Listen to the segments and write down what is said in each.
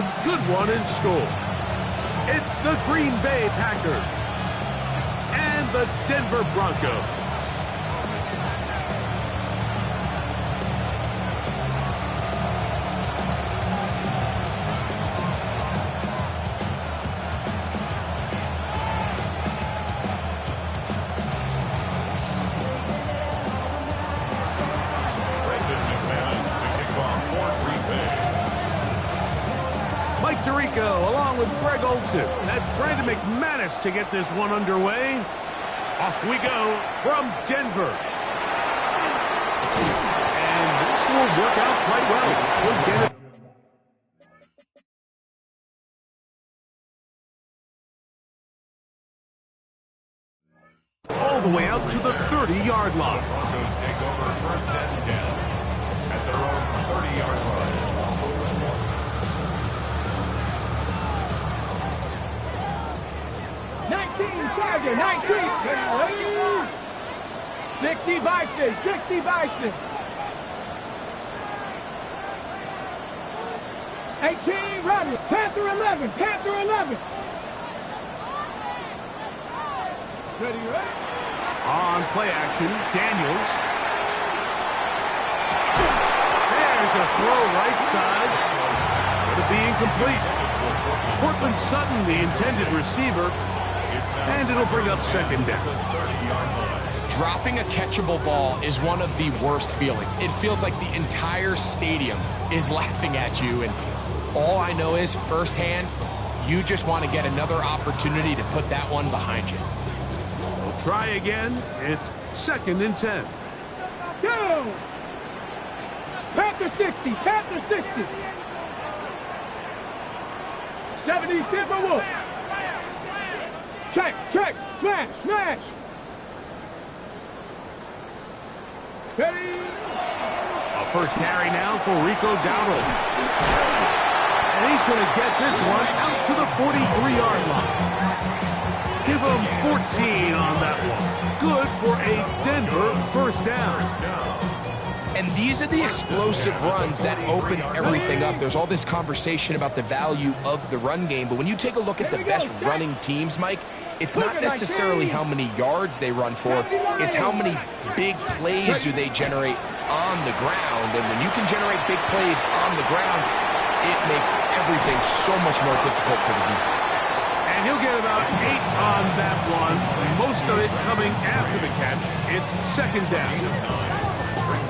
a good one in store. It's the Green Bay Packers and the Denver Broncos. Along with Greg Olsen. That's Brandon McManus to get this one underway. Off we go from Denver. And this will work out quite well. We'll get it. All the way out to the 30-yard line. Broncos take over first and 10 at their own 30-yard line. 19, 60 Bison, 60 Bison. 18, running. Panther 11, Panther 11. Ready, right? On play action, Daniels. There's a throw right side. It'll be incomplete. Cortland Sutton, the intended receiver. And it'll bring up second down. Dropping a catchable ball is one of the worst feelings. It feels like the entire stadium is laughing at you, and all I know is firsthand, you just want to get another opportunity to put that one behind you. We'll try again. It's second and 10. Go! Panther 60, Panther 60. 70 Timberwolves. Check, check, smash, smash. Ready? A first carry now for Rico Dowdle. And he's going to get this one out to the 43-yard line. Give him 14 on that one. Good for a Denver first down. And these are the explosive runs that open everything up. There's all this conversation about the value of the run game, but when you take a look at the best running teams, Mike, it's not necessarily how many yards they run for, it's how many big plays do they generate on the ground. And when you can generate big plays on the ground, it makes everything so much more difficult for the defense. And he'll get about 8 on that one, most of it coming after the catch. It's second down.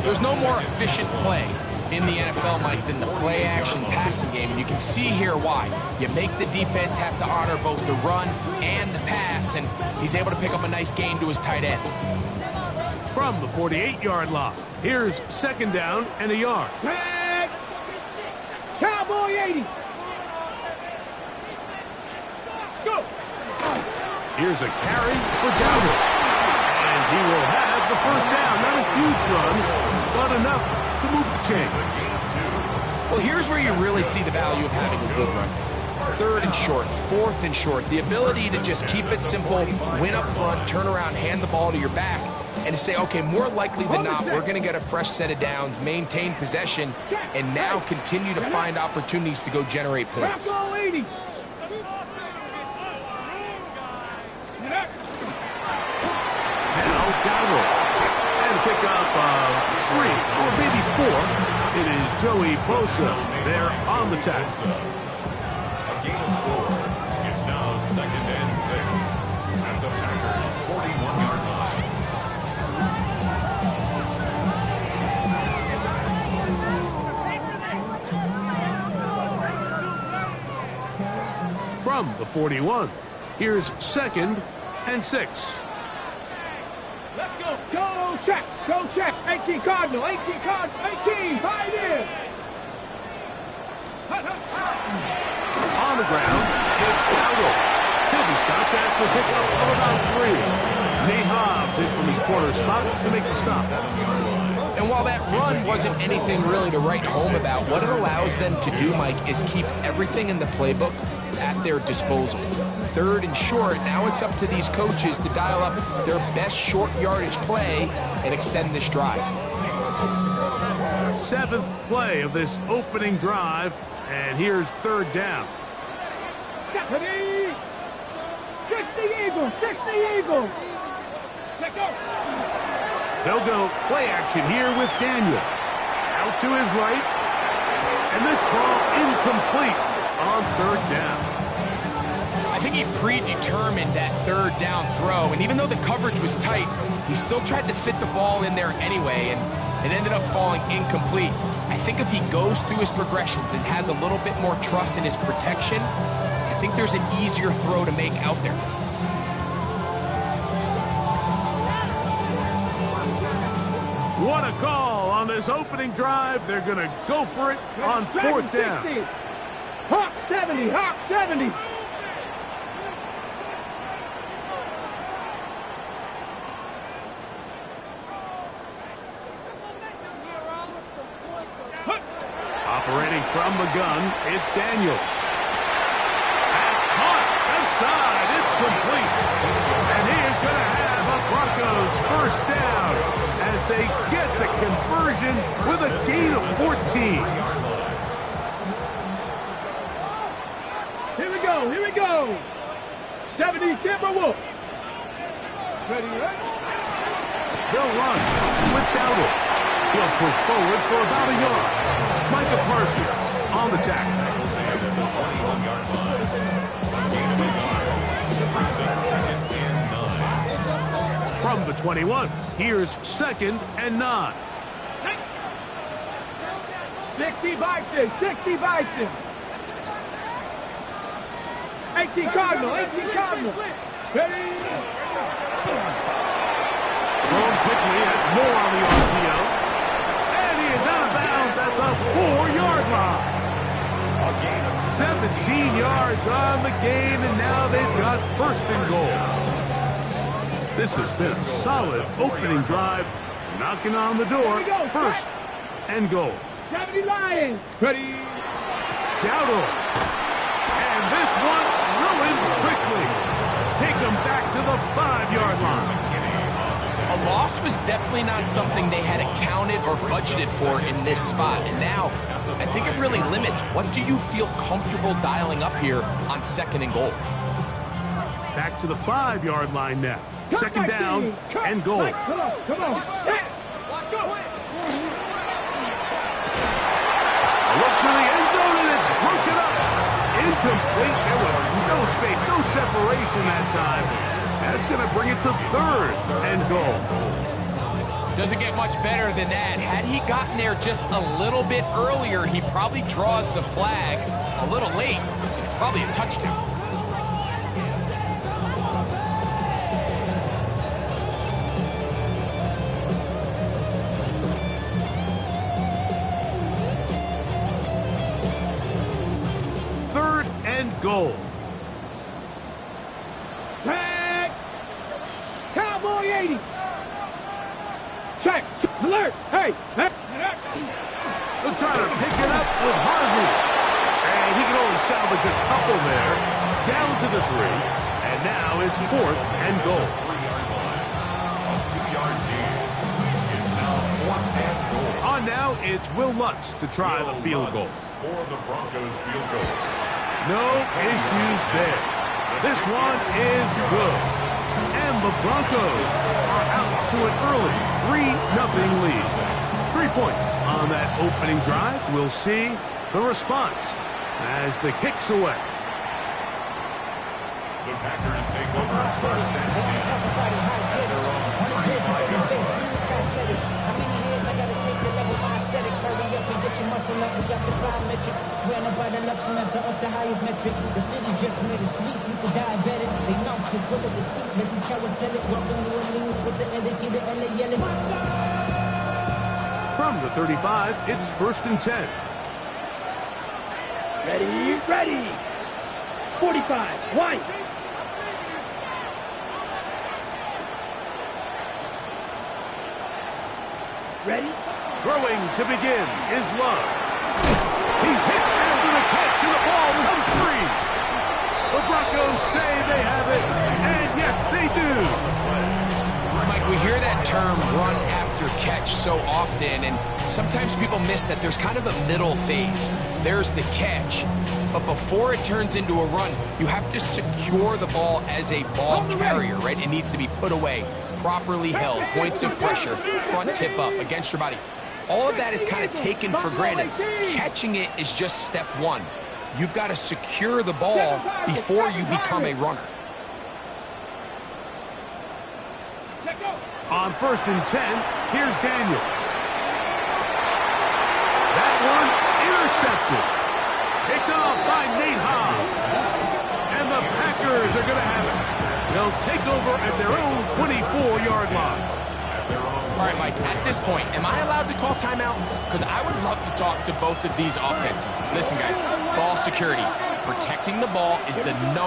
There's no more efficient play in the NFL, Mike, than the play-action passing game. And you can see here why. You make the defense have to honor both the run and the pass, and he's able to pick up a nice gain to his tight end. From the 48-yard line, here's second down and a yard. Back. Cowboy 80. Let's go. Here's a carry for Dowdle. And he will have the first down. Not a huge run, but enough to move the chains. Well, here's where you really see the value of having a good run. Third and short, fourth and short. The ability to just keep it simple, win up front, turn around, hand the ball to your back, and to say, okay, more likely than not, we're going to get a fresh set of downs, maintain possession, and now continue to find opportunities to go generate points. Now Dowdle. And pick up 3 or maybe 4. It is Joey Bosa there on the tackle. A gain of 4. It's now second and 6 at the Packers' 41-yard line. From the 41, here's second and 6. Let's go. Go check. Go check. 18 Cardinal. 18 Cardinal. 18. Hide in. On the ground, it's Dowdle. He'll be stopped after a pickup of about 3. Nate Hobbs in from his corner spot to make the stop. And while that run wasn't anything really to write home about, what it allows them to do, Mike, is keep everything in the playbook at their disposal. Third and short, now it's up to these coaches to dial up their best short yardage play and extend this drive. 7th play of this opening drive, And here's third down. Ready? 60 Eagles, 60 Eagles. Let go. They'll go play action here with Daniels. Out to his right. And this ball incomplete on third down. I think he predetermined that third down throw, and even though the coverage was tight, he still tried to fit the ball in there anyway, and it ended up falling incomplete. I think if he goes through his progressions and has a little bit more trust in his protection, I think there's an easier throw to make out there. What a call on this opening drive. They're going to go for it on fourth down. 60. Hawk 70, Hawk 70. Operating from the gun, it's Daniels. That's caught outside. It's complete. And he is going to have a Broncos first down as they get the conversion with a gain of 14. Here we go, here we go. 70 Timberwolves. Ready, They'll run with Dowdle. He'll push forward for about a yard. Micah Parsons on the tackle. 21-yard line. Gain of a yard. Brings up second and 9. From the 21, here's second and 9. 60 Bison, 60 Bison. 18 Cardinal, 18 Cardinal. Ready? Thrown quickly, that's more on the RPO. And he is out of bounds at the 4-yard line. 17 yards on the gain, and now they've got first and goal. This has been a solid opening drive. Knocking on the door, first and goal. 70 Lions. Ready? Dowdle. And this one ruined quickly. Take them back to the 5-yard line. A loss was definitely not something they had accounted or budgeted for in this spot. And now, I think it really limits what do you feel comfortable dialing up here on second and goal. Back to the 5-yard line now. Second down and goal. Mike, come on, come on. Hey, let's go. A look to the end zone, and it's broken up. Incomplete. There was no space, no separation that time. That's going to bring it to third and goal. Doesn't get much better than that. Had he gotten there just a little bit earlier, he probably draws the flag a little late. It's probably a touchdown. Third and goal. Tag. Cowboy 80. Check. Alert. Hey. They'll try to pick it up with Harvey. And he can only salvage a couple there. Down to the 3. And now it's fourth and goal. 3-yard line. A 2-yard gain. It's now fourth and goal. On now, it's Will Lutz to try the field goal. For the Broncos field goal. No issues there. This one is good. And the Broncos are out to an early 3-0 lead. 3 points on that opening drive. We'll see the response as the kick's away. The Packers take over first and 10. At their own 35-yard line. How many years I gotta take to level my aesthetics? Hurry up and get your muscle up. We got the biometric. Ran up by the luxuries up the highest metric. The city just made it sweet. People diabetic. They mouths get full of deceit. Let these cowards tell it. Welcome to New Orleans with the etiquette. The LA yelling. From the 35, it's first and 10. Ready, ready. 45. White. Ready? Throwing to begin is Love. He's hit after the catch, and the ball comes free. The Broncos say they have it, and yes, they do. Mike, we hear that term run after after catch so often, and sometimes people miss that there's kind of a middle phase. There's the catch, but before it turns into a run, you have to secure the ball as a ball carrier, right? It needs to be put away, properly held, points of pressure, front tip up against your body. All of that is kind of taken for granted. Catching it is just step one. You've got to secure the ball before you become a runner. On 1st and 10, here's Daniel. That one intercepted. Picked off by Nate Hobbs. And the Packers are going to have it. They'll take over at their own 24-yard line. All right, Mike, at this point, am I allowed to call timeout? Because I would love to talk to both of these offenses. Listen, guys, ball security. Protecting the ball is the #1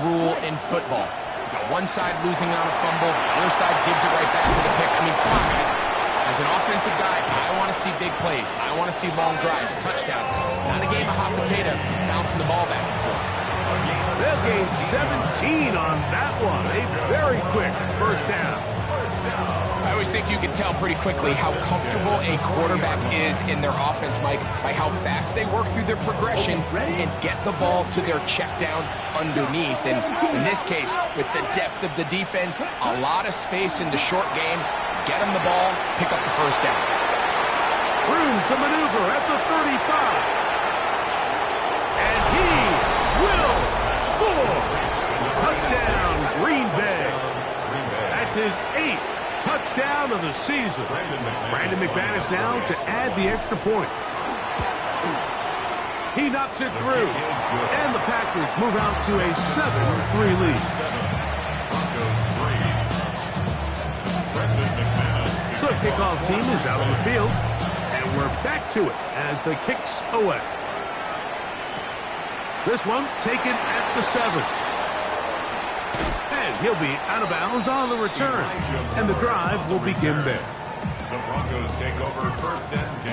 rule in football. You got one side losing on a fumble, the other side gives it right back to the pick. I mean, come on, guys. As an offensive guy, I want to see big plays. I want to see long drives, touchdowns. Not a game of hot potato, bouncing the ball back and forth. They'll gain 17 on that one. A very quick first down. I always think you can tell pretty quickly how comfortable a quarterback is in their offense, Mike, by how fast they work through their progression and get the ball to their check down underneath. And in this case, with the depth of the defense, a lot of space in the short game, get them the ball, pick up the first down. Room to maneuver at the 35. And he will score. Touchdown, Green Bay. That's his 8th touchdown of the season. Brandon McManus now to add the extra point. He knocks it through. And the Packers move out to a 7-3 lead. The kickoff team is out on the field. And we're back to it as the kick's away. This one taken at the 7. And he'll be out of bounds on the return. And the drive will begin there. The Broncos take over 1st and 10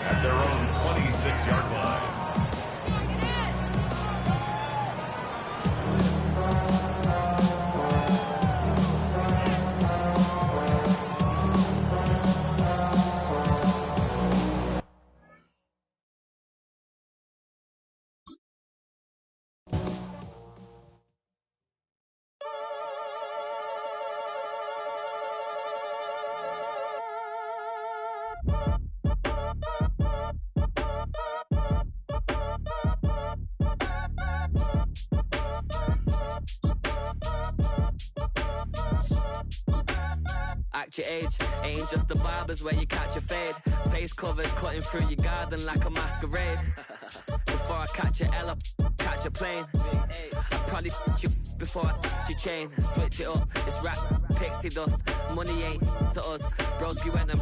at their own 26-yard line. Act your age, ain't just the barbers where you catch a fade. Face covered, cutting through your garden like a masquerade. Before I catch a L up, catch a plane. I probably you before I your chain. Switch it up, it's rap, pixie dust. Money ain't to us, broski went them.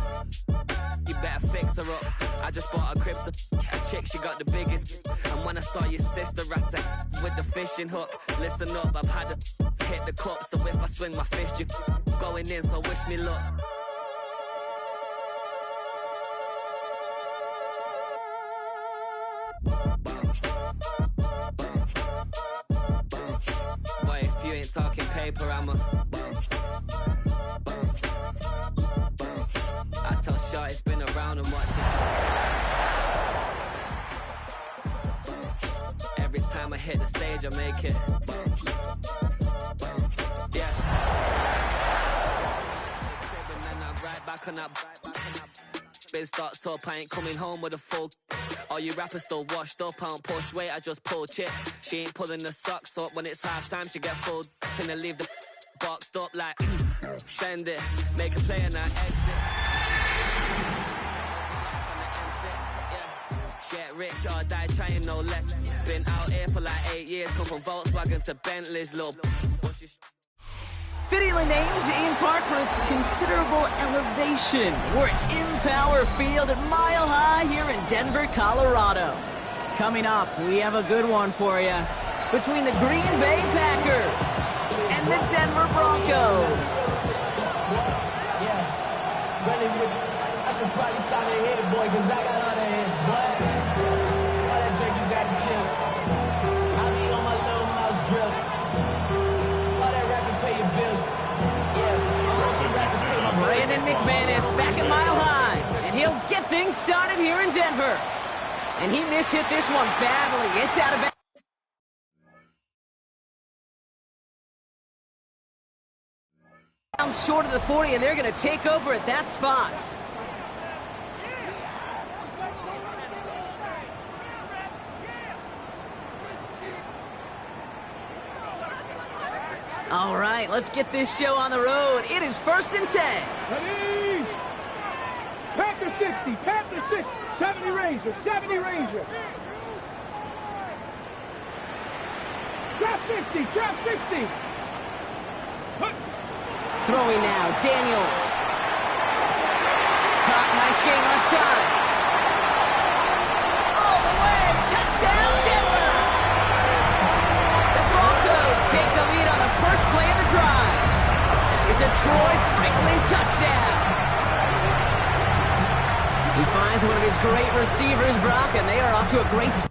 You better fix her up. I just bought a crib to a chick, she got the biggest. And when I saw your sister rat with the fishing hook, listen up, I've had to hit the cup. So if I swing my fist, you going in, so wish me luck. Boy, if you ain't talking paper, I'm a I tell Short it's been around and watching. Every time I hit the stage, I make it. Yeah. And then I'm right back on that. Been stocked up, I ain't coming home with a full. All you rappers still washed up, I don't push weight, I just pull chips. She ain't pulling the socks up when it's halftime, she get full. Finna leave the boxed up like send it, make a play and I exit. Get rich or die trying, no let. Been out here for like 8 years, come from Volkswagen to Bentley's, little. Fittingly named in part for its considerable elevation. We're in Power Field at Mile High here in Denver, Colorado. Coming up, we have a good one for you. Between the Green Bay Packers and the Denver Broncos. Yeah, running with, I should probably sign a hit, boy, because I got other hits, but all that drink, you got to chill. I mean on my little mouse drill. All that rapping, pay your bills. Yeah, I'm also rappers pay my bills. Brandon McManus pass back at Mile High. And he'll get things started here in Denver. And he mishit this one badly. It's out of bounds short of the 40, and they're going to take over at that spot. All right, let's get this show on the road. It is 1st and 10. Ready? Panther 60, Panther 60, 70 Ranger, 70 Ranger. Trap 60, trap 60. Throwing now, Daniels. Caught, nice game left side. All the way, touchdown Denver! The Broncos take the lead on the first play of the drive. It's a Troy Franklin touchdown. He finds one of his great receivers, Brock, and they are off to a great start.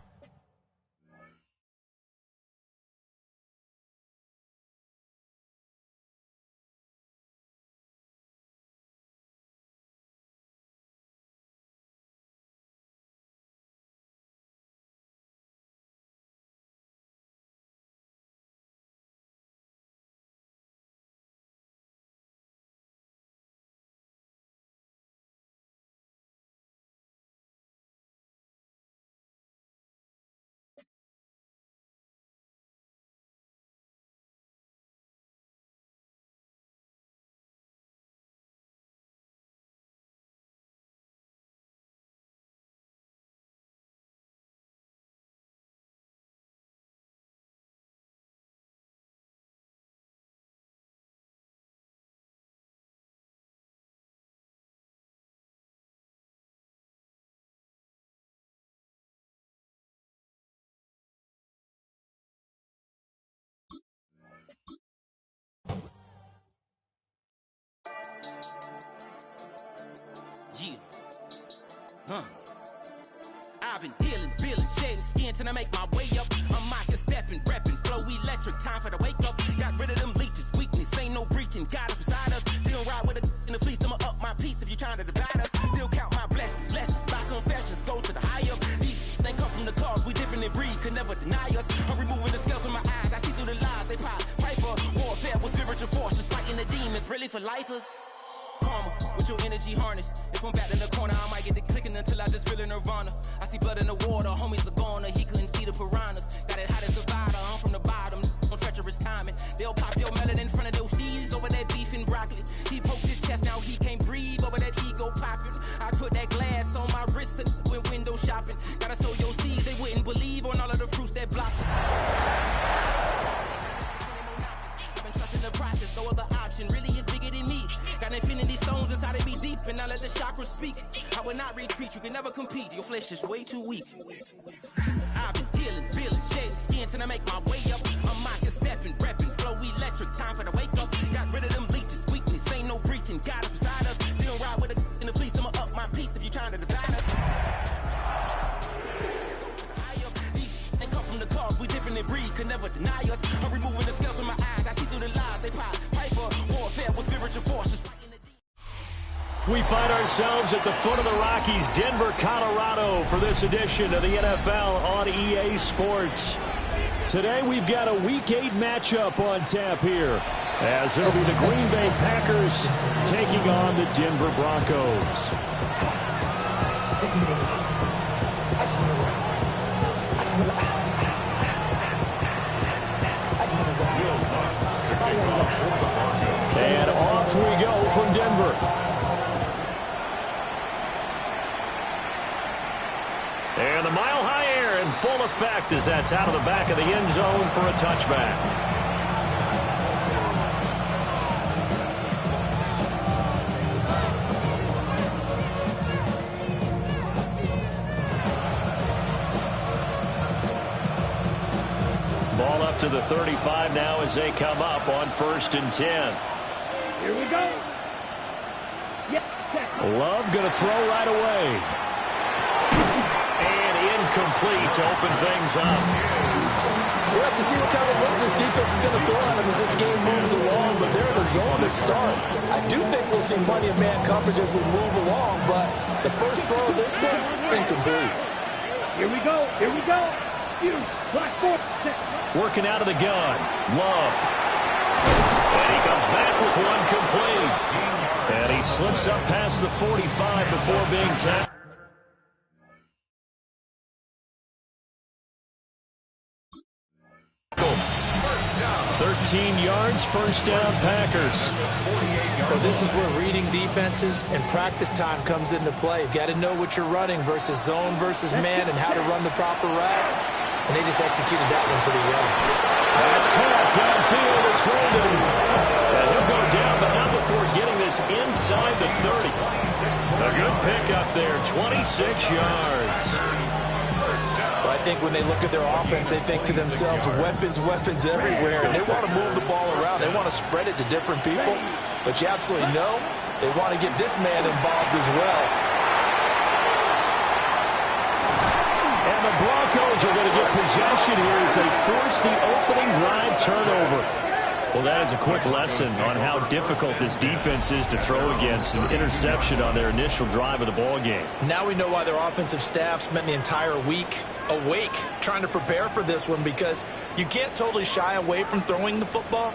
I've been dealing, shedding skin till I make my way up. I'm out here stepping, repping, flow electric, time for the wake up. Got rid of them leeches, weakness, ain't no breaching. God is beside us, still ride with a in the fleece. I'ma up my piece if you're trying to divide us. Still count my blessings, lessons, my confessions, go to the high up. These they come from the cause, we different in breed, could never deny us. I'm removing the scales from my eyes, I see through the lies they pop. Piper, warfare with spiritual force, just fighting the demons, really for lifers. Karma, with your energy harness. If I'm back in the corner, I might get the clicking until I just feel a nirvana. I see blood in the water, homies are gone, he couldn't see the piranhas. Got it hot as Nevada, I'm from the bottom, on treacherous timing. They'll pop your melon in front of those seeds over that beef and broccoli. He poked his chest, now he can't breathe over that ego popping. I put that glass on my wrist and went window shopping. Gotta sow your seeds, they wouldn't believe on all of the fruits that blossom. I've been trusting the process, no other option really is bigger than me. Got infinity stones inside of me deep, and I let the chakras speak. I will not retreat, you can never compete, your flesh is way too weak. I've been dealing, shedding skin till I make my way up. I'm out here stepping, repping, flow electric, time for the wake up. Got rid of them leeches, weakness, ain't no breaching. God is beside us, still ride with a in the fleece, I'ma up my piece if you're trying to divide us. They come from the cause, we different in breed, could never deny us. I'm removing the scales from my eyes, I see through the lies they pop. Piper, warfare with spiritual forces. We find ourselves at the foot of the Rockies, Denver, Colorado, for this edition of the NFL on EA Sports. Today we've got a Week 8 matchup on tap here, as it'll be the Green Bay Packers taking on the Denver Broncos. And off we go from Denver. And the mile-high air in full effect as that's out of the back of the end zone for a touchback. Ball up to the 35 now as they come up on 1st and 10. Here we go. Love going to throw right away. Complete to open things up. We'll have to see what kind of looks this defense is going to throw at them as this game moves along, but they're in the zone to start. I do think we'll see plenty of man coverage as we move along, but the first throw of this one, incomplete. Here we go. Here we go. You, black four. Working out of the gun. Love. And he comes back with one complete. And he slips up past the 45 before being tackled. 13 yards, first down, Packers. Well, this is where reading defenses and practice time comes into play. You've got to know what you're running versus zone versus man and how to run the proper route. And they just executed that one pretty well. That's caught downfield. It's Golden. And he'll go down, but not before getting this inside the 30. A good pickup there, 26 yards. But I think when they look at their offense, they think to themselves, weapons, weapons everywhere. And they want to move the ball around. They want to spread it to different people. But you absolutely know they want to get this man involved as well. And the Broncos are going to get possession here as they force the opening drive turnover. Well, that is a quick lesson on how difficult this defense is to throw against. An interception on their initial drive of the ball game. Now we know why their offensive staff spent the entire week awake trying to prepare for this one, because you can't totally shy away from throwing the football.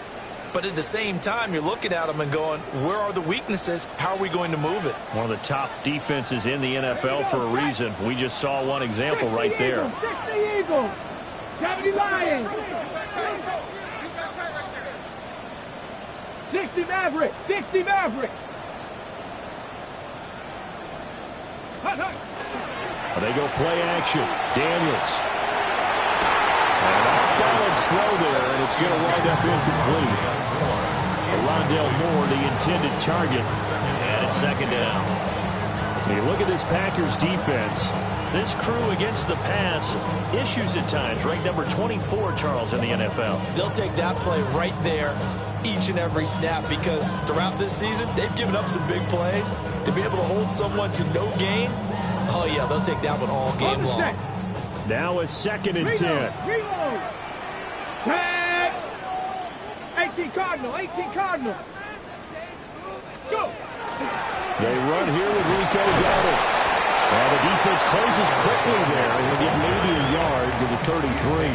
But at the same time, you're looking at them and going, where are the weaknesses? How are we going to move it? One of the top defenses in the NFL for a reason. We just saw one example right there. 60 Eagles. 70 Lions. 60 Mavericks. 60 Mavericks. They go play action. Daniels. And off-balance throw there, and it's going to wind up incomplete. Rondale Moore, the intended target, and it's second down. When you look at this Packers defense, this crew against the pass, issues at times, ranked number 24, Charles, in the NFL. They'll take that play right there each and every snap, because throughout this season, they've given up some big plays. To be able to hold someone to no gain, oh yeah, they'll take that one all game long. Now a 2nd and 10. Reload. 10. 18 Cardinal. 18 Cardinal. Go. They run here with Rico Dowdle. And the defense closes quickly there, and we'll get maybe a yard to the 33.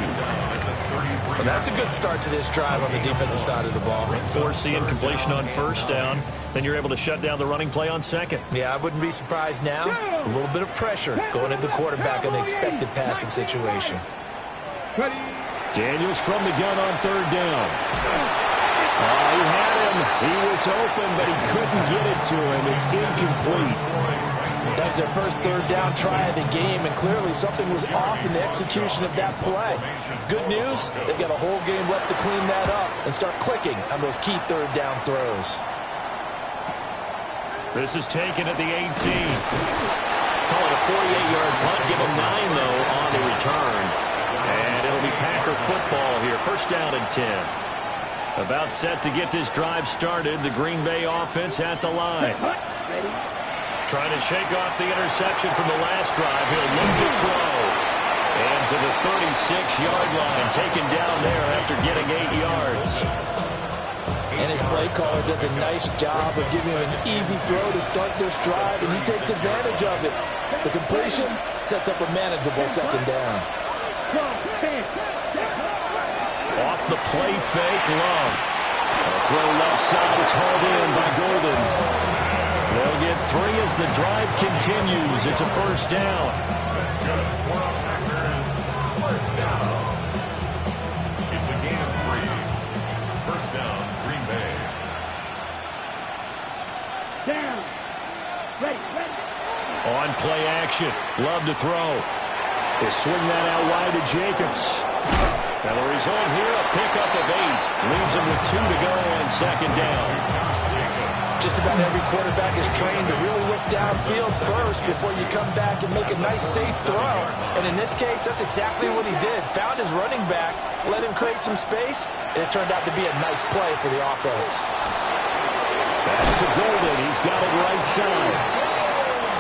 Well, that's a good start to this drive on the defensive side of the ball. Forcing completion on first down. Then you're able to shut down the running play on second. Yeah, I wouldn't be surprised now. A little bit of pressure going at the quarterback in an expected passing situation. Daniels from the gun on third down. He had him. He was open, but he couldn't get it to him. It's incomplete. That was their first third down try of the game, and clearly something was off in the execution of that play. Good news, they've got a whole game left to clean that up and start clicking on those key third down throws. This is taken at the 18. Call it a 48-yard punt. Give them 9, though, on the return. And it'll be Packer football here. First down and 10. About set to get this drive started. The Green Bay offense at the line. Trying to shake off the interception from the last drive. He'll look to throw. And to the 36-yard line. Taken down there after getting 8 yards. And his play caller does a nice job of giving him an easy throw to start this drive, and he takes advantage of it. The completion sets up a manageable second down. Off the play fake, Love. A throw left side. It's hauled in by Golden. They'll get 3 as the drive continues. It's a first down. That's good. First down. It's a gain of 3. First down, Green Bay. Down. Ready. On play action. Love to throw. They swing that out wide to Jacobs. Now the result here, a pickup of 8. Leaves him with 2 to go on second down. Just about every quarterback is trained to really look downfield first before you come back and make a nice, safe throw. And in this case, that's exactly what he did. Found his running back, let him create some space, and it turned out to be a nice play for the offense. That's to Golden. He's got it right side.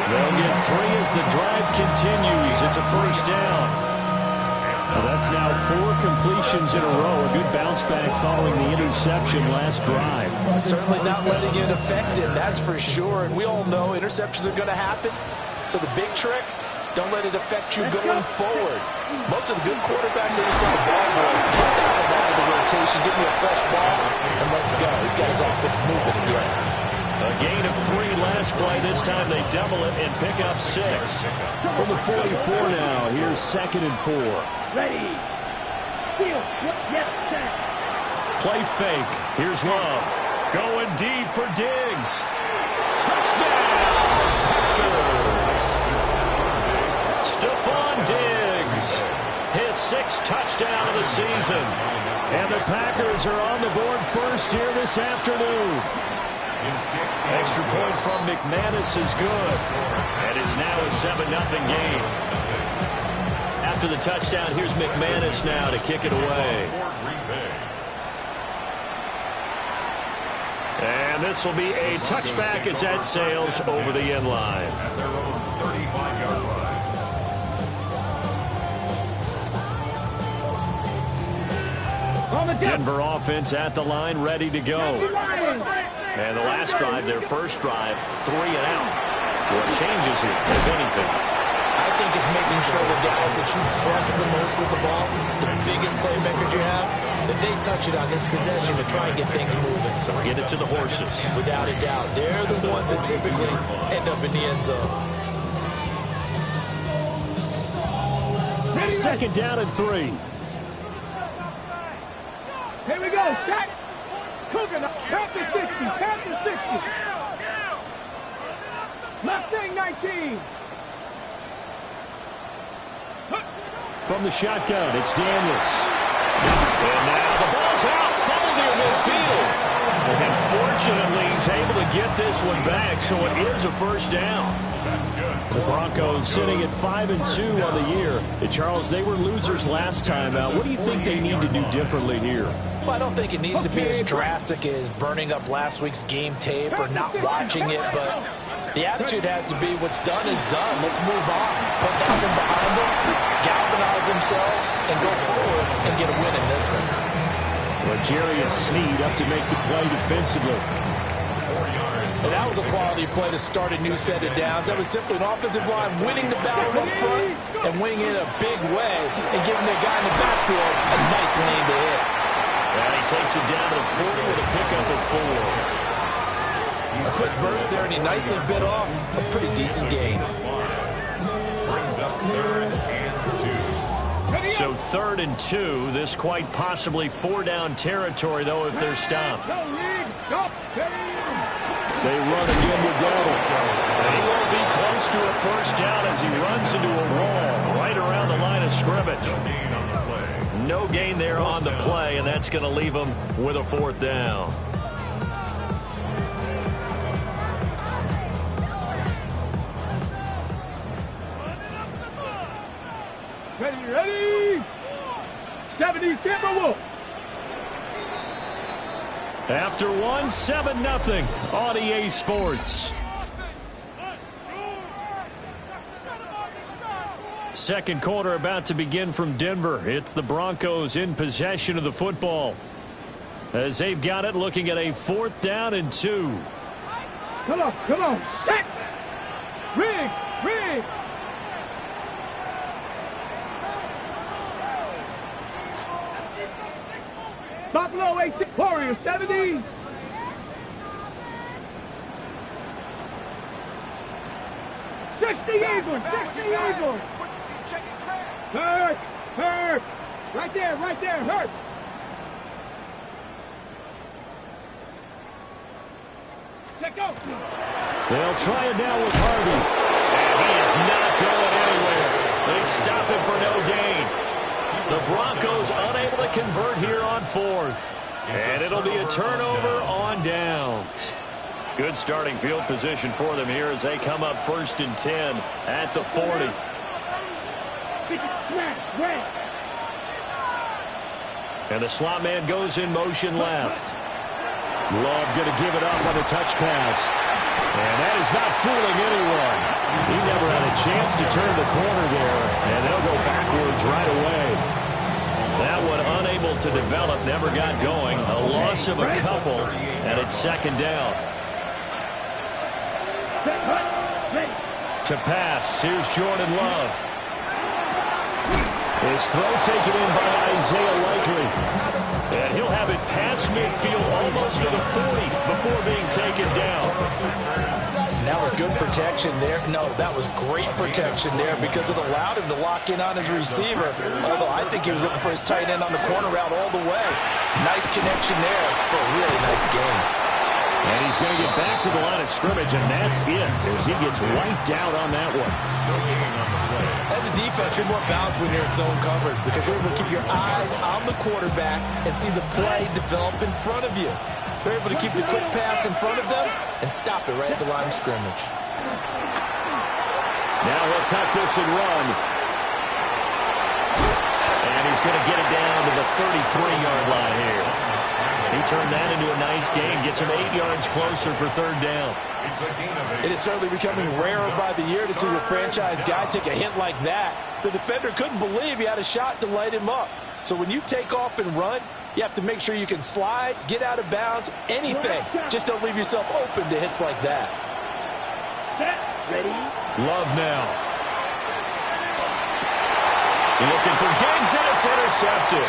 They'll get 3 as the drive continues. It's a first down. Well, that's now 4 completions in a row. A good bounce back following the interception last drive. Certainly not letting it affect him, that's for sure. And we all know interceptions are going to happen. So the big trick, don't let it affect you going forward. Most of the good quarterbacks, they just take the ball boy, put that one out of the rotation, give me a fresh ball, and let's go. He's got his offense moving again. A gain of 3 last play. This time they double it and pick up 6. From the 44 now, here's 2nd and 4. Ready. Field. Yes, set. Play fake. Here's Love. Going deep for Diggs. Touchdown, Packers. Stephon Diggs. His 6th touchdown of the season. And the Packers are on the board first here this afternoon. Extra point from McManus is good. And it's now a 7-0 game. After the touchdown, here's McManus now to kick it away. And this will be a touchback as that sails over the end line. At their own 35-yard line. Denver offense at the line, ready to go. And the last drive, their first drive, 3 and out. What changes here, if anything? I think it's making sure the guys that you trust the most with the ball, the biggest playmakers you have, that they touch it on this possession to try and get things moving. So get it to the horses. Without a doubt. They're the ones that typically end up in the end zone. 2nd down and 3. Here we go. Set. Cooking up. Panther 60. Panther 60. Mustang 19. From the shotgun, it's Daniels. And now the ball's out. Fumble near midfield. And fortunately, he's able to get this one back, so it is a first down. The Broncos sitting at 5-2 on the year. And Charles, they were losers last time out. What do you think they need to do differently here? Well, I don't think it needs to be as drastic as burning up last week's game tape or not watching it, but the attitude has to be what's done is done. Let's move on. Put nothing behind them, galvanize themselves, and go forward and get a win in this one. Well, Jerry Sneed up to make the play defensively. And that was a quality play to start a new set of downs. That was simply an offensive line winning the battle up front and winning it in a big way and giving the guy in the backfield a nice lane to hit. And he takes it down to 40 with a pickup of 4. A quick burst there, and he nicely bit off a pretty decent gain. Brings up 3rd and 2. So 3rd and 2. This quite possibly 4-down territory, though, if they're stopped. They run again with Dowdle. And he won't be close to a first down as he runs into a wall right around the line of scrimmage. No gain there on the play, and that's going to leave him with a 4th down. Ready? 70 Timberwolves. After 1, 7-0 on EA Sports. Second quarter about to begin from Denver. It's the Broncos in possession of the football. As they've got it, looking at a 4th down and 2. Come on. Set. Rig. Buffalo 18. Warriors 70. Eagles. Hurt. Right there. Hurt. Check out. They'll try it now with Harvey. And he is not going anywhere. They stop him for no gain. The Broncos unable to convert here on 4th. And it'll be a turnover on downs. Good starting field position for them here as they come up 1st and 10 at the 40. And the slot man goes in motion left. Love going to give it up on the touch pass. And that is not fooling anyone. He never had a chance to turn the corner there. And they'll go backwards right away. That one unable to develop, never got going. A loss of a couple, and it's second down. To pass, here's Jordan Love. His throw taken in by Isaiah Likely. And he'll have it past midfield almost to the 40 before being taken down. That was good protection there. No, that was great protection there because it allowed him to lock in on his receiver. Although I think he was looking for his tight end on the corner route all the way. Nice connection there for a really nice game. And he's going to get back to the line of scrimmage, and that's it as he gets wiped out on that one. As a defense, you're more balanced when you're in zone coverage because you're able to keep your eyes on the quarterback and see the play develop in front of you. They're able to keep the quick pass in front of them and stop it right at the line of scrimmage. Now he'll tuck this and run. And he's going to get it down to the 33-yard line here. He turned that into a nice gain, gets him 8 yards closer for third down. It is certainly becoming rarer by the year to see a franchise guy take a hit like that. The defender couldn't believe he had a shot to light him up. So when you take off and run, you have to make sure you can slide, get out of bounds, anything. Just don't leave yourself open to hits like that. Ready? Love now. Looking for Diggs, and it's intercepted.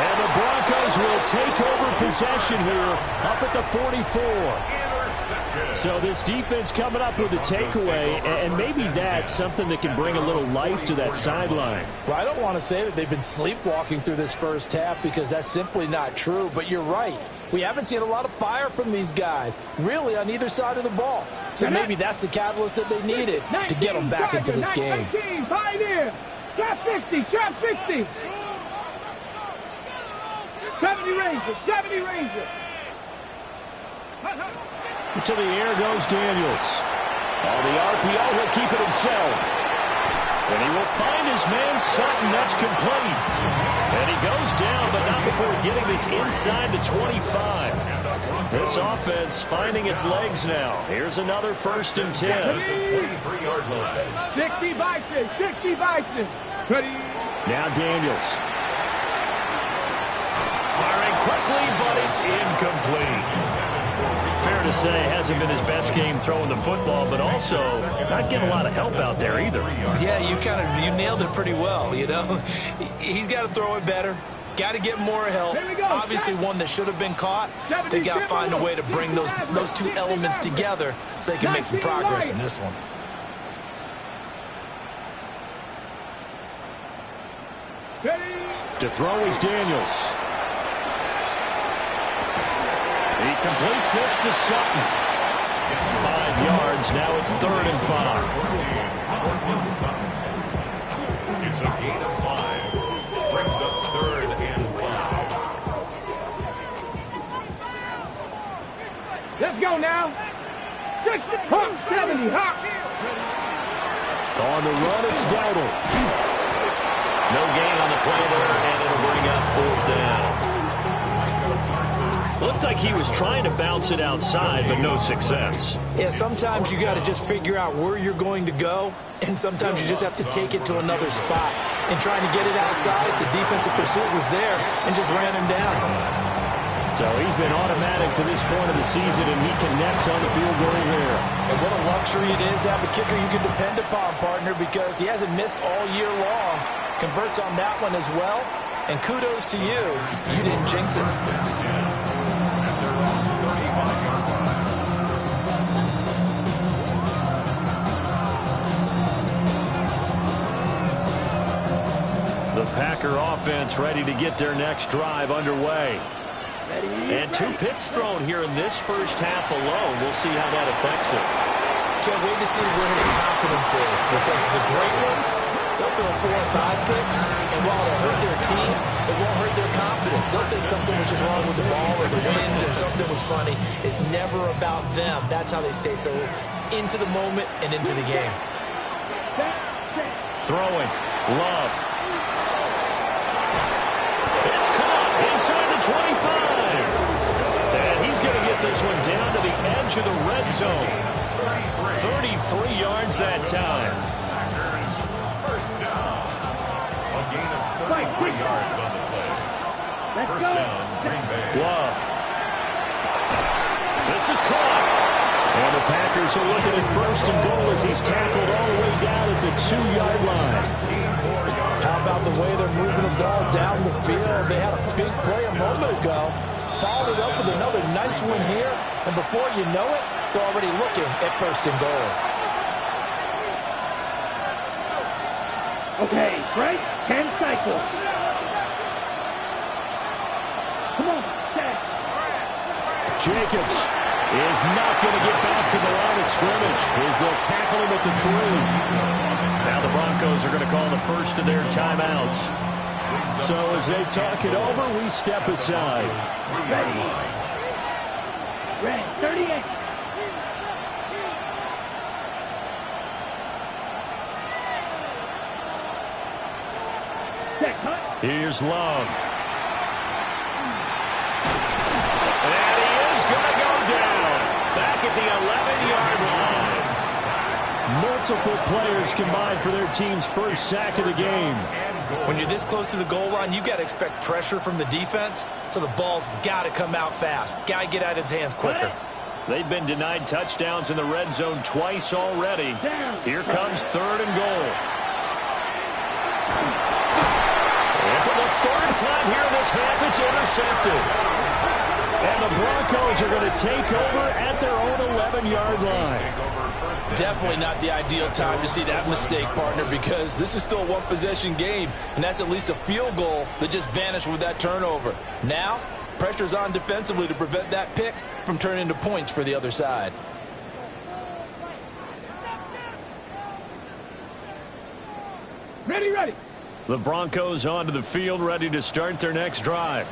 And the Broncos will take over possession here up at the 44. So this defense coming up with a takeaway, and maybe that's something that can bring a little life to that sideline. Well, I don't want to say that they've been sleepwalking through this first half because that's simply not true, but you're right. We haven't seen a lot of fire from these guys, really, on either side of the ball. So maybe that's the catalyst that they needed to get them back into this game. 19, pioneer. Trap 50, trap 60. 70 Ranger, 70 Ranger. To the air goes Daniels. On the RPO, he'll keep it himself. And he will find his man Sutton. That's complete. And he goes down, but not before getting this inside the 25. This offense finding its legs now. Here's another 1st and 10. 60 Bison, 60 Bison. Now Daniels. Firing quickly, but it's incomplete. Fair to say, hasn't been his best game throwing the football, but also not getting a lot of help out there either. Yeah, you nailed it pretty well, you know. He's got to throw it better. Got to get more help. Obviously, one that should have been caught. They got to find a way to bring those two elements together so they can make some progress in this one. To throw is Daniels. He completes this to Sutton. 5 yards. Now it's 3rd and 5. It's a gain of 5. Brings up 3rd and 5. Let's go now. 70, hop. On the run, it's Dowdle. No gain on the play there, and it'll bring up 4th down. Looked like he was trying to bounce it outside, but no success. Yeah, sometimes you got to just figure out where you're going to go, and sometimes you just have to take it to another spot. And trying to get it outside, the defensive pursuit was there and just ran him down. So he's been automatic to this point of the season, and he connects on the field goal here. And what a luxury it is to have a kicker you can depend upon, partner, because he hasn't missed all year long. Converts on that one as well, and kudos to you. You didn't jinx it. The Packer offense ready to get their next drive underway. And 2 picks thrown here in this first half alone. We'll see how that affects it. Can't wait to see where his confidence is, because the great ones, they'll throw 4 or 5 picks, and while it'll hurt their team, it won't hurt their confidence. They'll think something was just wrong with the ball or the wind or something was funny. It's never about them. That's how they stay so into the moment and into the game. Throwing. Love. It's caught inside the 25. And he's going to get this one down to the edge of the red zone. 33 yards that time. First down. A gain of Let's go. Love. This is caught. And the Packers are looking at first and goal as he's tackled all the way down at the 2-yard line. How about the way they're moving the ball down the field? They had a big play a moment ago. Followed it up with another nice one here. And before you know it, they're already looking at first and goal. Okay, break, 10 cycles. Come on, set. Jacobs is not going to get back to the line of scrimmage as they'll tackle him at the 3. Now the Broncos are going to call the first of their timeouts. So as they talk it over, we step aside. Ready, 38. Set, cut. Here's Love. And he is going to go down. Back at the 11-yard line. Multiple players combined for their team's first sack of the game. When you're this close to the goal line, you've got to expect pressure from the defense, so the ball's got to come out fast. Got to get out of his hands quicker. They've been denied touchdowns in the red zone twice already. Here comes 3rd and goal. And for the 3rd time here in this half, it's intercepted. And the Broncos are going to take over at their own 11-yard line. Definitely not the ideal time to see that mistake, partner, because this is still a one-possession game, and that's at least a field goal that just vanished with that turnover. Now, pressure's on defensively to prevent that pick from turning into points for the other side. Ready, ready. The Broncos onto the field, ready to start their next drive.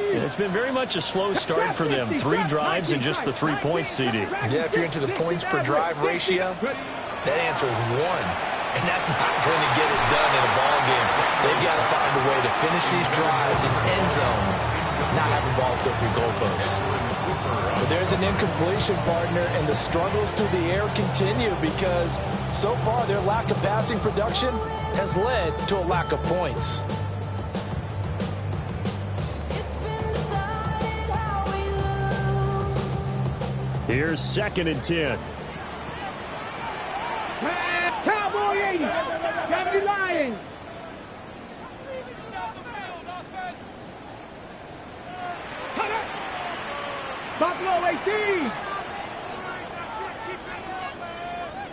And it's been very much a slow start for them. 3 drives and just the 3 points, CD. Yeah, if you're into the points per drive ratio, that answer is 1. And that's not going to get it done in a ball game. They've got to find a way to finish these drives in end zones, not having balls go through goalposts. But there's an incompletion, partner, and the struggles through the air continue because so far their lack of passing production has led to a lack of points. Here's 2nd and 10. Cowboy 80. Gotta be lying. Buffalo 18.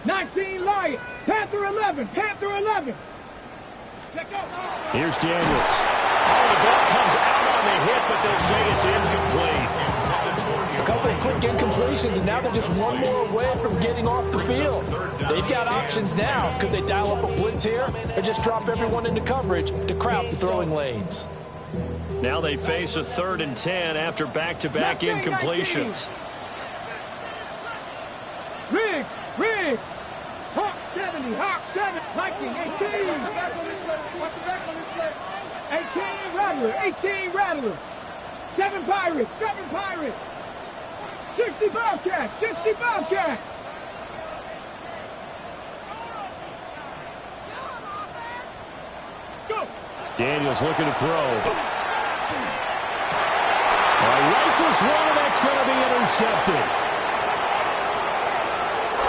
19 Lion. Panther 11. Panther 11. Here's Daniels. Oh, the ball comes out on the hit, but they'll say it's incomplete. A couple of quick incompletions, and now they're just one more away from getting off the field. They've got options now. Could they dial up a blitz here or just drop everyone into coverage to crowd the throwing lanes? Now they face a 3rd and 10 after back-to-back incompletions. Riggs. Riggs. Hawk 70. Hawk 7. Viking 18. 18 Rattler. 18 Rattler. 7 Pirates. 7 Pirates. 60 Bobcats. 60 Bobcats. Go. Daniels looking to throw. Rifles one, and that's going to be intercepted.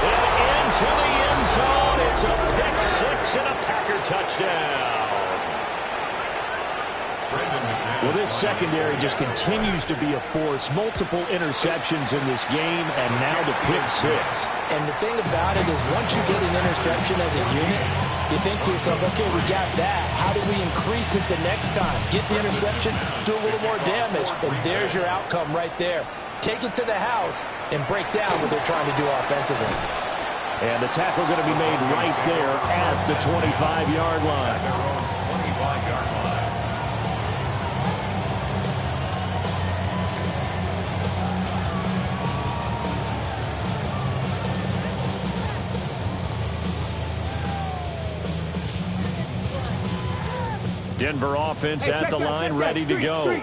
And into the end zone. It's a pick 6 and a Packer touchdown. Well, this secondary just continues to be a force. Multiple interceptions in this game, and now the pick 6. And the thing about it is once you get an interception as a unit, you think to yourself, okay, we got that. How do we increase it the next time? Get the interception, do a little more damage, and there's your outcome right there. Take it to the house and break down what they're trying to do offensively. And the tackle going to be made right there at the 25-yard line. 25-yard line. Denver offense at the line, ready to go.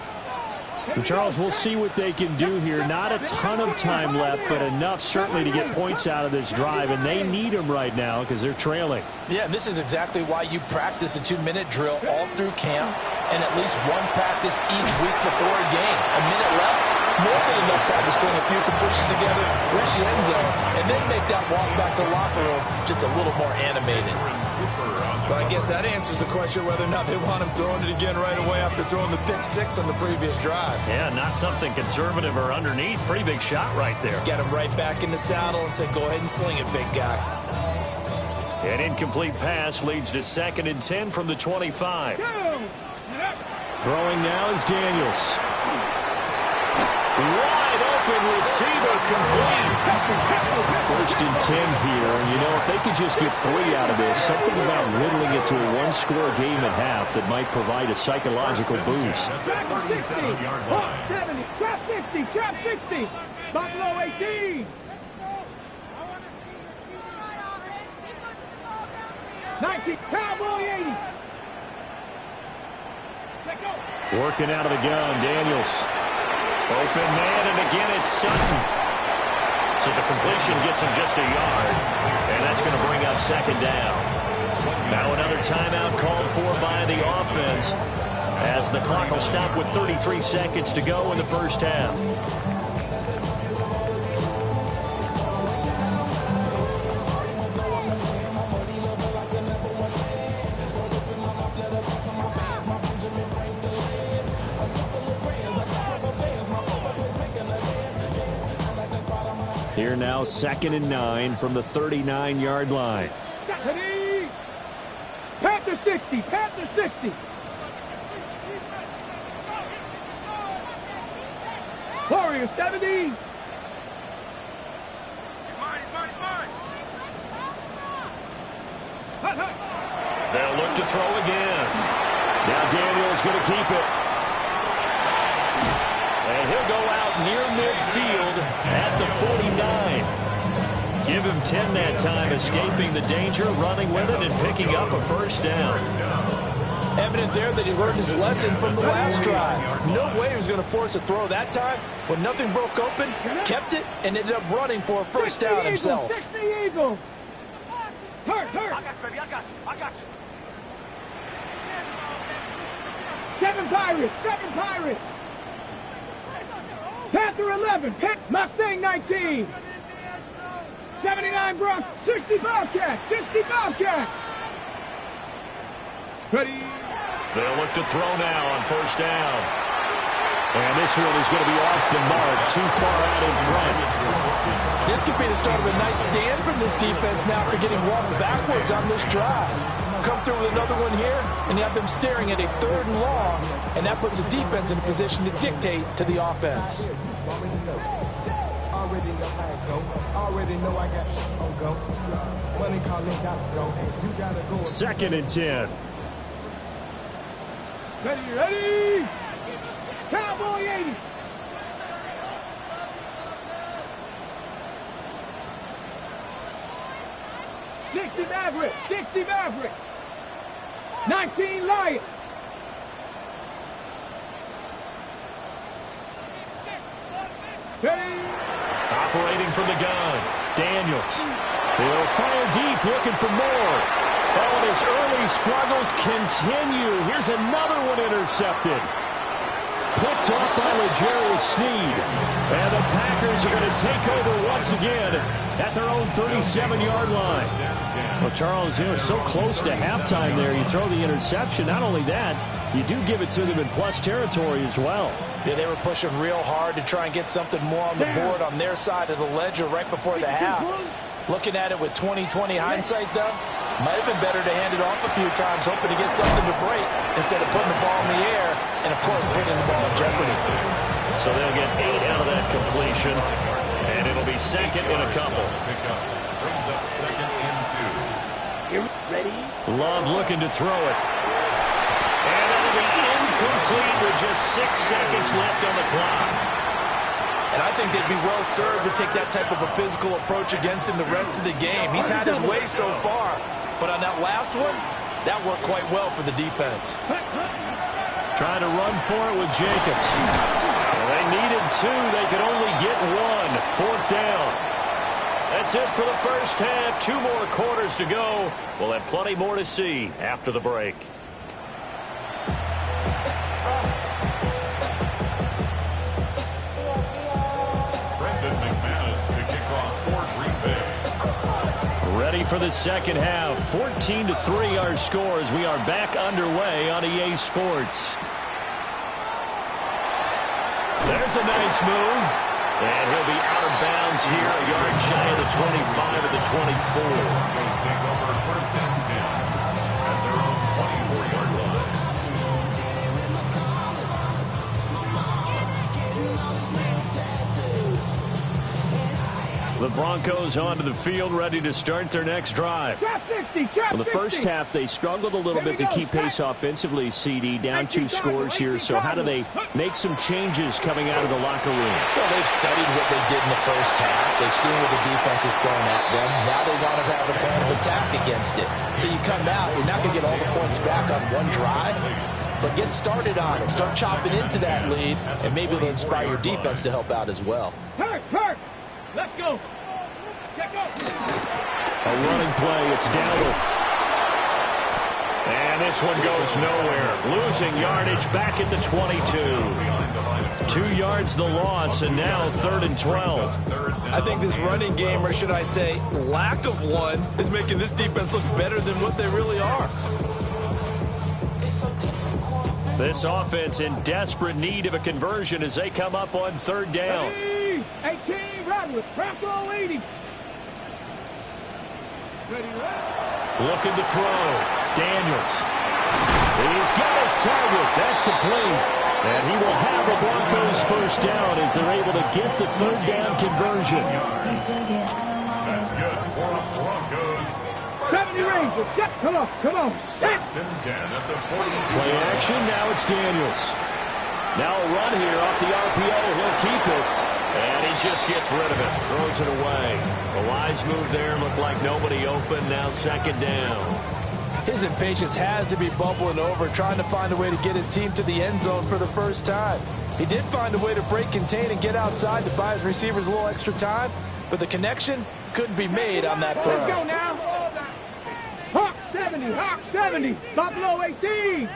And Charles, we'll see what they can do here. Not a ton of time left, but enough certainly to get points out of this drive, and they need them right now because they're trailing. Yeah, this is exactly why you practice a 2-minute drill all through camp. and at least one practice each week before a game. A minute left, more than enough time to string a few completions together, reach the end zone, and then make that walk back to the locker room just a little more animated. But I guess that answers the question whether or not they want him throwing it again right away after throwing the pick six on the previous drive. Yeah, not something conservative or underneath. Pretty big shot right there. Get him right back in the saddle and say, go ahead and sling it, big guy. An incomplete pass leads to 2nd and 10 from the 25. Throwing now is Daniels. Wide open receiver complete. 1st and 10 here. And, you know, if they could just get 3 out of this, something about whittling it to a one-score game at half that might provide a psychological boost. 60, 70, trap 60, trap 60. Buffalo 18. 19, Cowboy 80. Let go. Working out of the gun, Daniels. Open man, and again it's Sutton. So the completion gets him just a yard, and that's going to bring up 2nd down. Now another timeout called for by the offense, as the clock will stop with 33 seconds to go in the first half. Here now, 2nd and 9 from the 39-yard line. Panther 60, Panther 60. Warrior 70. They'll look to throw again. Now Daniels going to keep it. And he'll go out near midfield at the 49. Give him 10 that time, escaping the danger, running with it, and picking up a 1st down. Evident there that he learned his lesson from the last drive. No way he was going to force a throw that time. When nothing broke open, kept it, and ended up running for a 1st down himself. 60 Eagle. Hurt. I got you, baby. I got you. 7 Pirates. Panther 11. Mustang 19. 79 Broncos. 60 Bobcat. Ready. They'll look to throw now on 1st down. And this one is going to be off the mark, too far out in front. This could be the start of a nice stand from this defense now after getting walked backwards on this drive. Come through with another one here, and you have them staring at a 3rd and long, and that puts the defense in a position to dictate to the offense. Already know I got on go. Money calling, gotta go. You gotta go. 2nd and 10. Ready. Cowboy 80. Sixty Maverick. 19 Lion. Ready. Operating from the gun, Daniels. He'll fire deep, looking for more. Oh, and his early struggles continue. Here's another one intercepted. Picked off by L'Jarius Sneed. And the Packers are going to take over once again at their own 37-yard line. Well, Charles, you know, so close to halftime there. You throw the interception. Not only that, you do give it to them in plus territory as well. Yeah, they were pushing real hard to try and get something more on the board on their side of the ledger right before the half. Looking at it with 20/20 hindsight, though, might have been better to hand it off a few times, hoping to get something to break instead of putting the ball in the air and, of course, putting the ball in jeopardy. So they'll get 8 out of that completion, and it'll be 2nd and a couple. Brings up 2nd and 2. Ready. Love looking to throw it. And it'll be incomplete with just 6 seconds left on the clock. And I think they'd be well served to take that type of a physical approach against him the rest of the game. He's had his way so far, but on that last one, that worked quite well for the defense. Trying to run for it with Jacobs. Well, they needed 2. They could only get 1. 4th down. That's it for the first half. 2 more quarters to go. We'll have plenty more to see after the break. ready for the second half. 14-3 our score as we are back underway on EA Sports. There's a nice move. And he'll be out of bounds here, a yard shy of the 25 of the 24. Broncos take over first and 10 at their own 24-yard line. The Broncos onto the field, ready to start their next drive. Well, the first half, they struggled a little bit to keep pace offensively, CD, down 2 scores here. So how do they make some changes coming out of the locker room? Well, they've studied what they did in the first half. They've seen what the defense is throwing at them. Now they want to have a plan of attack against it. So you come out, you're not going to get all the points back on one drive, but get started on it. Start chopping into that lead, and maybe it'll inspire your defense to help out as well. Hurt. Let's go. Check up. A running play, it's Dowdle. And this one goes nowhere. Losing yardage back at the 22. 2 yards the loss, and now 3rd and 12. I think this running game, or should I say lack of one, is making this defense look better than what they really are. This offense in desperate need of a conversion as they come up on 3rd down. 18, Rodwood, Bronco 80. Looking to throw. Daniels. He's got his target. That's complete. And he will have the Broncos first down as they're able to get the 3rd down conversion. That's good for the Broncos. 70 Rangers. Yep, come on. First and 10 at the 42. Play action. Now it's Daniels. Now a run here off the RPO. He'll keep it. And he just gets rid of it. Throws it away. A wise move there. Looked like nobody open. Now 2nd down. His impatience has to be bubbling over, trying to find a way to get his team to the end zone for the first time. He did find a way to break contain and get outside to buy his receivers a little extra time, but the connection couldn't be made on that throw. Let's go now. Hawk 70. Buffalo 18.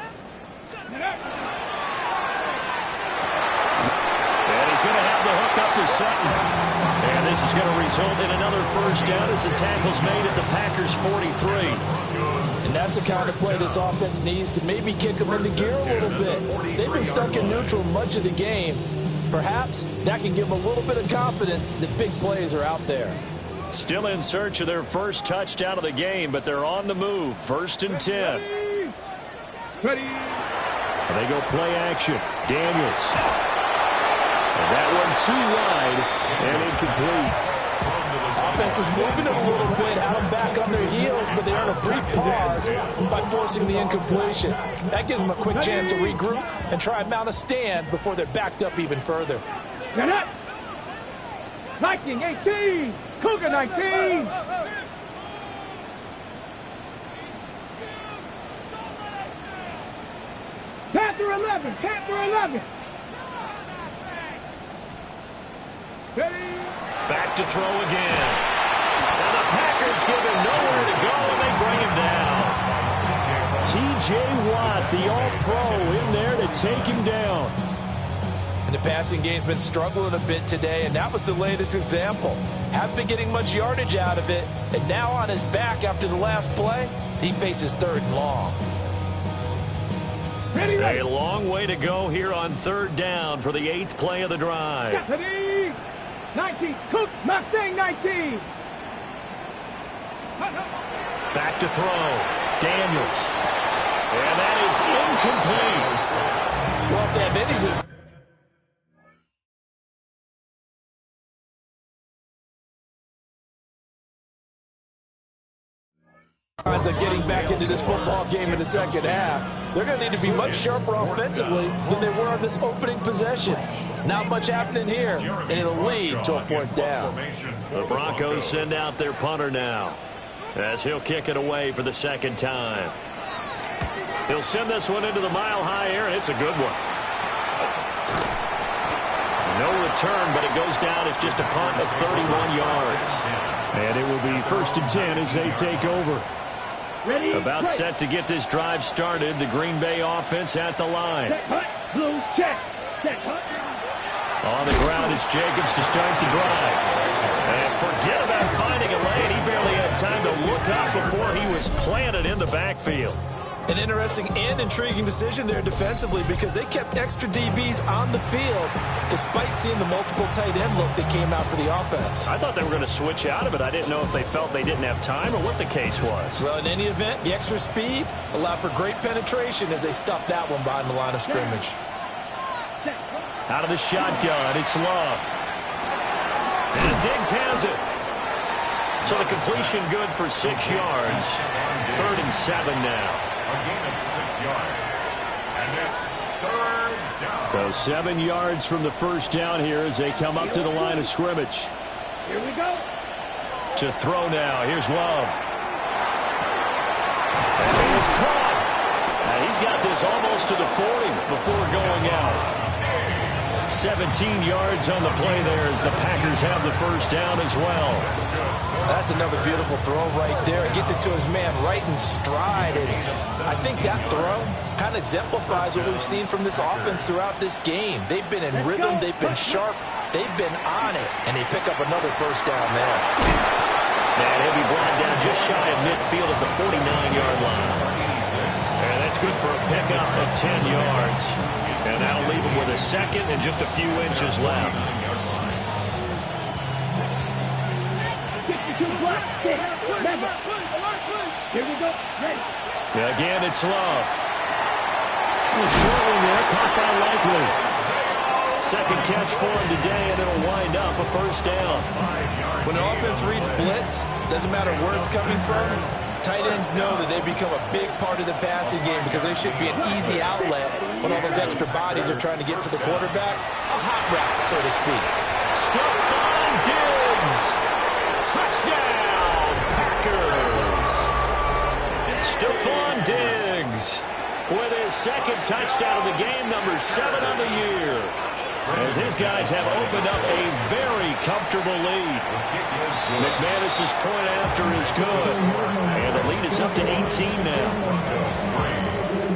And he's going to have the hook up to Sutton. And this is going to result in another first down as the tackle's made at the Packers' 43. And that's the kind of play this offense needs to maybe kick them into gear a little bit. They've been stuck in neutral much of the game. Perhaps that can give them a little bit of confidence that big plays are out there. Still in search of their first touchdown of the game, but they're on the move. 1st and 10. Ready. And they go play action. Daniels. And that one too wide and incomplete. Offense was moving it a little bit, had them back on their heels, but they earn a brief pause by forcing the incompletion. That gives them a quick chance to regroup and try and mount a stand before they're backed up even further. Get up. Viking 18. Cougar 19. Panther 11. Ready. Back to throw again. And the Packers give him nowhere to go, and they bring him down. T.J. Watt, the All-Pro, in there to take him down. And the passing game's been struggling a bit today, and that was the latest example. Haven't been getting much yardage out of it, and now on his back after the last play, he faces 3rd and long. Ready. A long way to go here on 3rd down for the 8th play of the drive. 19. Cook Mustang 19. Back to throw. Daniels. And that is incomplete. Well, if they have any of getting back into this football game in the second half, they're going to need to be much sharper offensively than they were on this opening possession. Not much happening here, and it'll lead to a 4th down. The Broncos send out their punter now as he'll kick it away for the 2nd time. He'll send this one into the mile-high air, and it's a good one. No return, but it goes down as just a punt of 31 yards. And it will be 1st and 10 as they take over. Ready. About set to get this drive started. The Green Bay offense at the line. Blue check. On the ground, it's Jacobs to start the drive. And forget about finding a lane. He barely had time to look up before he was planted in the backfield. An interesting and intriguing decision there defensively because they kept extra DBs on the field despite seeing the multiple tight end look that came out for the offense. I thought they were going to switch out of it. I didn't know if they felt they didn't have time or what the case was. Well, in any event, the extra speed allowed for great penetration as they stuffed that one behind the line of scrimmage. Out of the shotgun, it's Love. And Diggs has it. So the completion good for 6 yards. 3rd and 7 now. A gain of 6 yards. And it's 3rd down. So 7 yards from the first down here as they come up to the line of scrimmage. Here we go. To throw now. Here's Love. And he is caught. And he's got this almost to the 40 before going out. 17 yards on the play there as the Packers have the first down as well. That's another beautiful throw right there. It gets it to his man right in stride. And I think that throw kind of exemplifies what we've seen from this offense throughout this game. They've been in rhythm. They've been sharp. They've been on it. And they pick up another first down there. And he'll be brought down just shy of midfield at the 49-yard line. And that's good for a pickup of 10 yards. And that'll leave him with a second and just a few inches left. Here we go. Ready. Again, it's Love. Short one there, caught by Likely. Second catch for him today, and it'll wind up a first down. When the offense reads blitz, doesn't matter where it's coming from, tight ends know that they become a big part of the passing game because they should be an easy outlet when all those extra bodies are trying to get to the quarterback. A hot route, so to speak. Stephon Diggs. Touchdown, Packers. Stephon Diggs with his second touchdown of the game, number 7 on the year. As his guys have opened up a very comfortable lead. McManus's point after is good. And the lead is up to 18 now.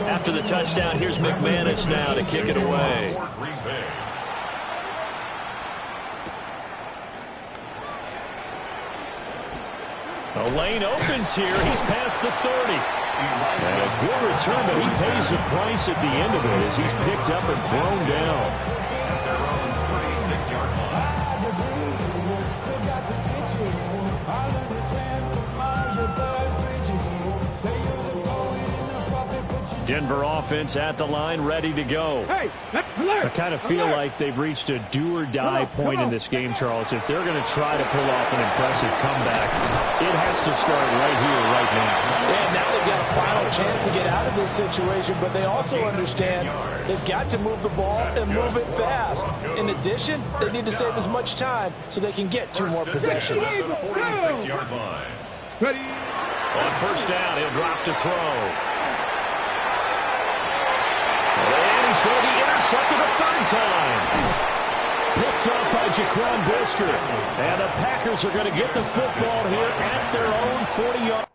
After the touchdown, here's McManus now to kick it away. The lane opens here. He's past the 30. And a good return, but he pays the price at the end of it as he's picked up and thrown down. Denver offense at the line, ready to go. Hey, I kind of feel like they've reached a do-or-die point in this game, Charles. If they're going to try to pull off an impressive comeback, it has to start right here, right now. And now they've got a final chance to get out of this situation, but they also understand they've got to move the ball and move it fast. In addition, they need to save as much time so they can get 2 more possessions. 46-yard line. Ready. On first down, he'll drop to throw. And he's going to be intercepted a 3rd time. Picked up by Jaquan Brisker. And the Packers are going to get the football here at their own 40-yard.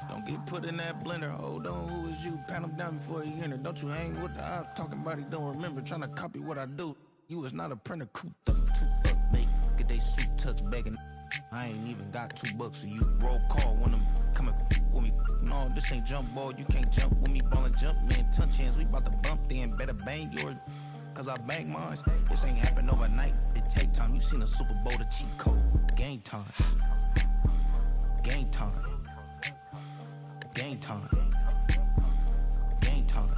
Don't get put in that blender. Hold on, who is you? Pat him down before you enter. Don't you hang with the ops talking about he don't remember. Trying to copy what I do. You is not a printer. Cooped up, too up, make get they suit touch begging. I ain't even got $2 for you. Roll call when I'm coming with me. No, this ain't jump ball. You can't jump with me. Ball and jump, man. Touch hands. We about to bump then. Better bang yours. Cause I bang mine. This ain't happen overnight. It take time. You seen a Super Bowl, the cheat code. Game time. Game time. Game time. Game time.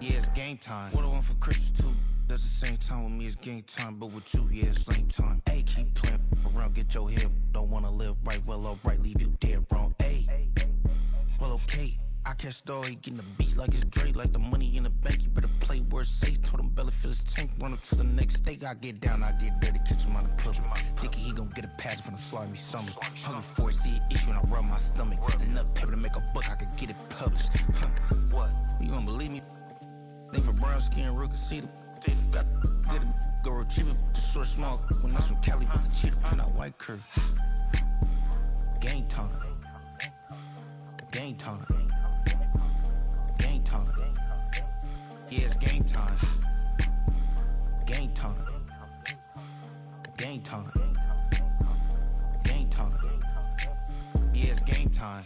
Yeah, it's game time. What I want for Christmas too. That's the same time with me, it's game time. But with you, yeah, it's same time. Hey, keep playing around, get your head. Don't wanna live right, well, alright, leave you dead wrong. Hey, well, okay. I catch the dog, he getting the beat like it's Dre, like the money in the bank. You better play where it's safe. Told him belly fill his tank, run up to the next steak. I get down, I get dirty, catch him on the pub. Thinking he gon' get a pass from the slide me something. Hungry for it, see an issue and I rub my stomach. Enough paper to make a book, I could get it published. What? You don't believe me? Think for brown skin, real can see them. Got get it, go retrieve it, short small. When that's from Cali, but the cheetah print out white curve. Game time. Game time. Game time. Yeah, it's game time. Game time. Game time. Game time. Yeah, it's game time.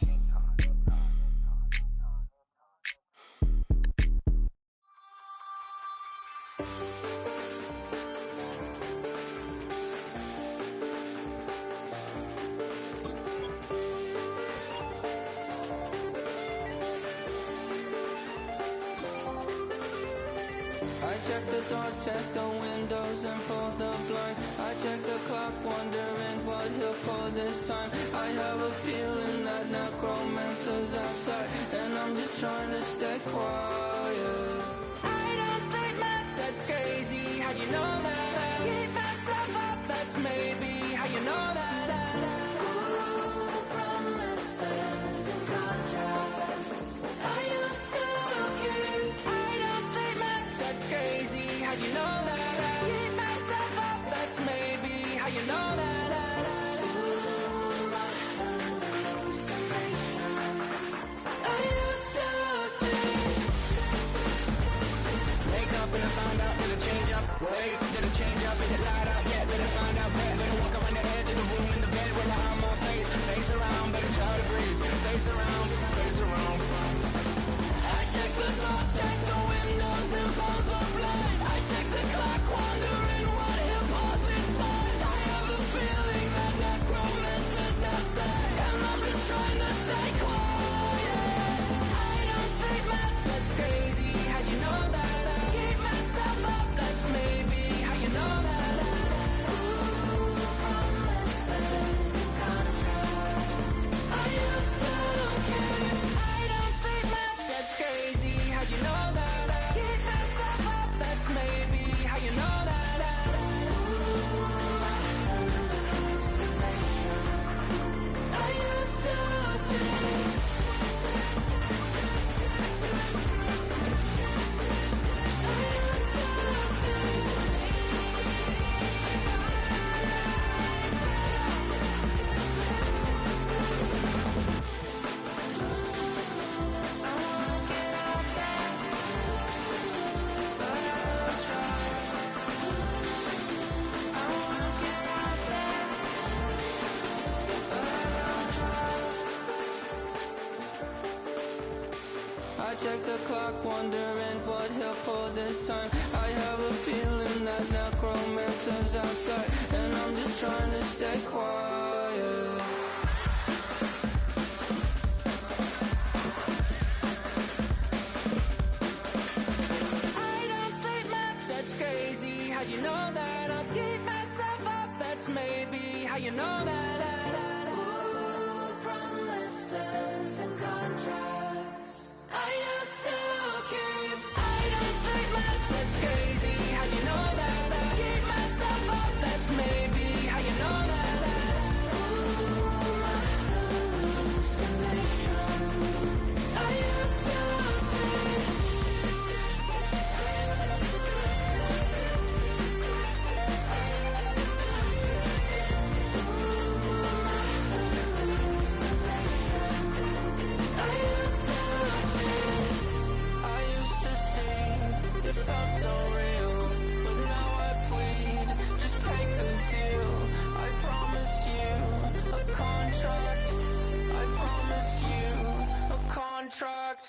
I check the doors, check the windows, and pull the blinds. I check the clock, wondering what he'll pull this time. I have a feeling that necromancer's outside, and I'm just trying to stay quiet. I don't state much, that's crazy. How'd you know that? I keep myself up, that's maybe how you know that. Ooh, promises and contracts I used to keep. I don't state much, that's crazy. How'd you know that? I keep myself up, that's maybe how you know that. Ooh, my hallucination I used to see. Wake up and I found out, did it change up? Wait, did it change up? Is it light out yet? Did it find out bad? Better walk around the edge of the room in the bed with my arm on face. Face around, better try to breathe. Face around, face around. I check the doors, check the windows, and pull the blind. I check the clock, wondering what he'll pull this time. I have a feeling that necromancer's outside, and I'm just trying to stay quiet. I don't say much, that's crazy. How'd you know that? I keep myself up, that's maybe how you know that. Ooh, promises and contracts I used to keep. I don't say much, that's crazy. How'd you know that? I keep myself up, that's maybe how you know that. Ooh, my hallucination I used to see. I check the clock, wondering what he'll pull this time. I have a feeling that necromancer's outside, and I'm just trying to stay quiet. I don't sleep much, that's crazy. How'd you know that? I'll keep myself up, that's maybe how you know that. Ooh, promises and contracts I used to keep. I don't sleep much, that's crazy. How'd you know that? I keep myself up, that's maybe how you know that. Ooh, my hallucination I used to see. It felt so real, but now I plead. Just take the deal. I promised you a contract. I promised you a contract.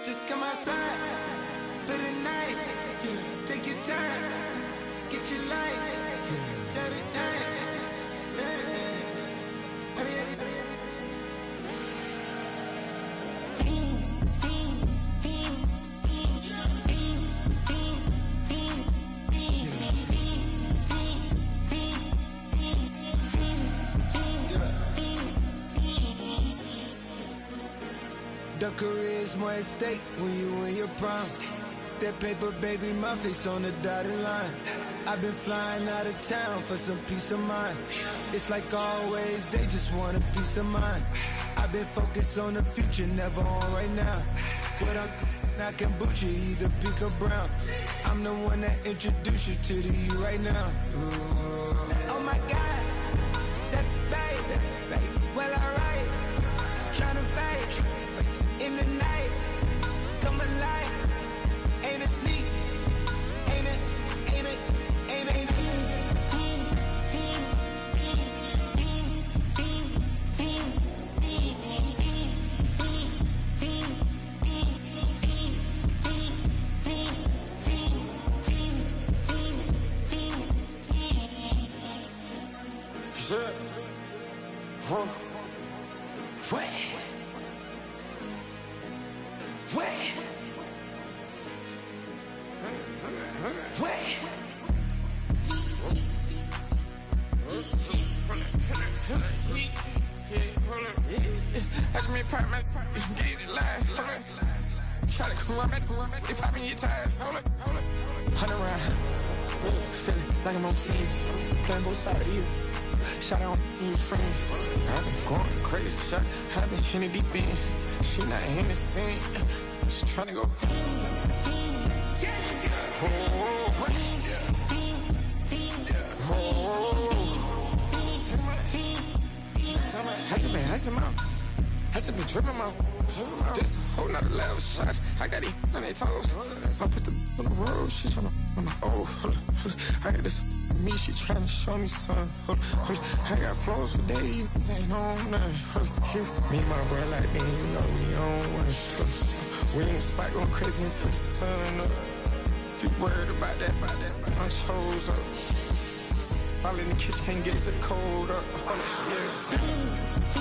Just come outside for the night. Take your time, get your life, shut it down. The career's more at stake when you in your prime. That paper, baby, my face on the dotted line. I've been flying out of town for some peace of mind. It's like always, they just want a peace of mind. I've been focused on the future, never on right now. But I'm not kombucha, either pink or brown. I'm the one that introduced you to the you right now. Oh my God, that's babe. Well, alright, tryna fight in the night. Come alive, ain't it sneak? Ain't it? That's me, part my get it live. Try to come run back, they popping your tires. Hold up. 100 round, feeling like I'm on teams. Playing both sides of you. Shout out to your friends. I've been going crazy, shot. I've been in the deep end. She not in the scene. She tryna go. I just been tripping out. This a whole nother level shot. I got it on their toes. I put the on the road. She tryna on the hold up. I got this me. She tryna show me something. I got flows for days. Ain't on nothing. Me and my bro like me. You know we on one. We in the spot going crazy until the sun up. You worried about that? I chose up. All in the kitchen can't get it to the cold up. Yeah.